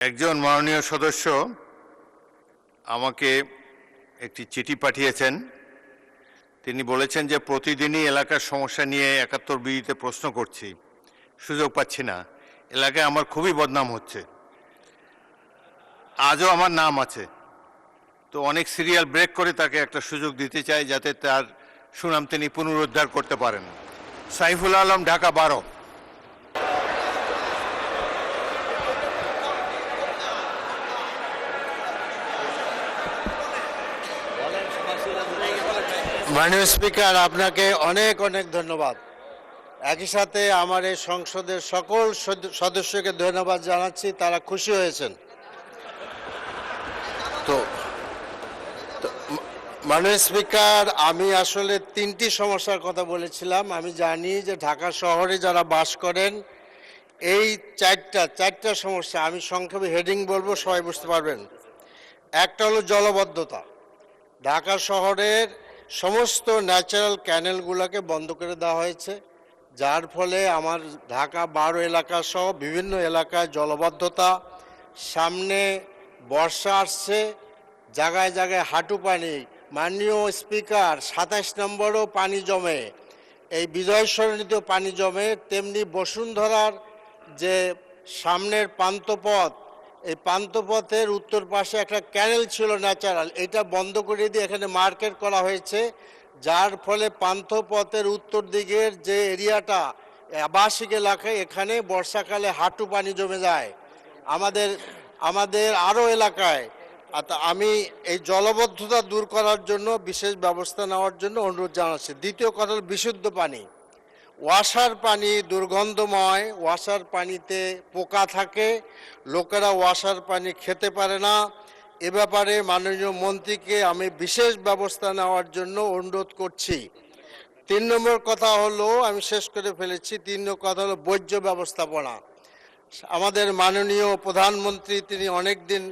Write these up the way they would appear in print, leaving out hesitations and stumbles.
একজন মাননীয় সদস্য আমাকে একটি চিঠি পাঠিয়েছেন। তিনি বলেছেন যে প্রতিদিনই এলাকার সমস্যা নিয়ে ৭১ বিতে প্রশ্ন করছি, সুযোগ পাচ্ছি না, এলাকায় আমার খুবই বদনাম হচ্ছে। আজও আমার নাম আছে, তো অনেক সিরিয়াল ব্রেক করে তাকে একটা সুযোগ দিতে চাই যাতে তার সুনাম তিনি পুনরুদ্ধার করতে পারেন। সাইফুল আলম, ঢাকা ১২। মাননীয় স্পিকার, আপনাকে অনেক অনেক ধন্যবাদ। একই সাথে আমার এই সংসদের সকল সদস্যকে ধন্যবাদ জানাচ্ছি, তারা খুশি হয়েছেন। তো মাননীয় স্পিকার, আমি আসলে ৩টি সমস্যার কথা বলেছিলাম। আমি জানি যে ঢাকা শহরে যারা বাস করেন এই চারটা সমস্যা, আমি সংক্ষেপে হেডিং বলবো, সবাই বুঝতে পারবেন। একটা হলো জলবদ্ধতা। ঢাকা শহরের সমস্ত ন্যাচারাল ক্যানেলগুলোকে বন্ধ করে দেওয়া হয়েছে, যার ফলে আমার ঢাকা ১২ এলাকা সহ বিভিন্ন এলাকায় জলবদ্ধতা। সামনে বর্ষা আসছে, জায়গায় জায়গায় হাঁটু পানি। মাননীয় স্পিকার, ২৭ নম্বরও পানি জমে, এই বিজয় সরণিতেও পানি জমে। তেমনি বসুন্ধরার যে সামনের পান্থপথ, এই পান্থপথের উত্তর পাশে একটা ক্যানেল ছিল ন্যাচারাল, এটা বন্ধ করে দিয়ে এখানে মার্কেট করা হয়েছে, যার ফলে পান্থপথের উত্তর দিকের যে এরিয়াটা আবাসিক এলাকায়, এখানে বর্ষাকালে হাঁটু পানি জমে যায়। আমাদের আরও এলাকায় আমি এই জলবদ্ধতা দূর করার জন্য বিশেষ ব্যবস্থা নেওয়ার জন্য অনুরোধ জানাচ্ছি। দ্বিতীয় কথা হল বিশুদ্ধ পানি। ওয়াসার পানি দুর্গন্ধময়, ওয়াসার পানিতে পোকা থাকে, লোকেরা ওয়াসার পানি খেতে পারে না। এ ব্যাপারে মাননীয় মন্ত্রীকে আমি বিশেষ ব্যবস্থা নেওয়ার জন্য অনুরোধ করছি। ৩ নম্বর কথা হলো, আমি শেষ করে ফেলেছি, ৩ নম্বর কথা হলো বর্জ্য ব্যবস্থাপনা। আমাদের মাননীয় প্রধানমন্ত্রী তিনি অনেক দিন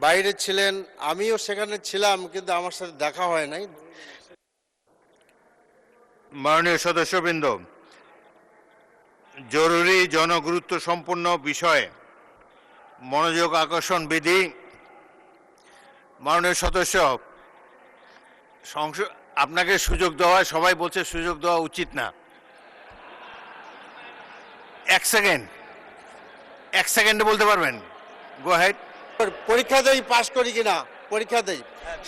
বাইরে ছিলেন, আমিও সেখানে ছিলাম, কিন্তু আমার সাথে দেখা হয় নাই। মাননীয় সদস্যবৃন্দ, জরুরি জনগুরুত্ব সম্পন্ন বিষয়ে মনোযোগ আকর্ষণ বিধি। মাননীয় সদস্য, আপনাকে সুযোগ দেওয়া, সবাই বলছে সুযোগ দেওয়া উচিত না। এক সেকেন্ডে বলতে পারবেন? গো হেড। পরীক্ষা দেই, পাশ করি কিনা পরীক্ষা দেই।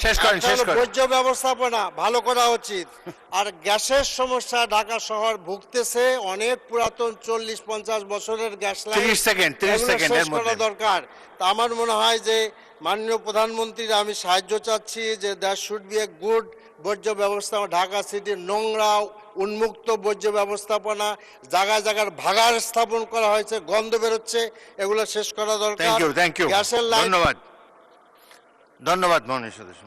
শেষ করেন। বর্জ্য ব্যবস্থাপনা ভালো করা উচিত। আর গ্যাসের সমস্যা, ঢাকা শহর ভুগতেছে, অনেক পুরাতন 40-50 বছরের গ্যাস লাইন, 30 সেকেন্ড শেষ করা দরকার। তা আমার মনে হয় যে মাননীয় প্রধানমন্ত্রীর আমি সাহায্য চাচ্ছি যে that should B a good বর্জ্য ব্যবস্থা। ঢাকা সিটির নোংরা উন্মুক্ত বর্জ্য ব্যবস্থাপনা, জায়গায় জায়গায় ভাগাড় স্থাপন করা হয়েছে, গন্ধ বেরোচ্ছে, এগুলো শেষ করা দরকার। Thank you. গ্যাসের লাইন। ধন্যবাদ মাননীয় সদস্য।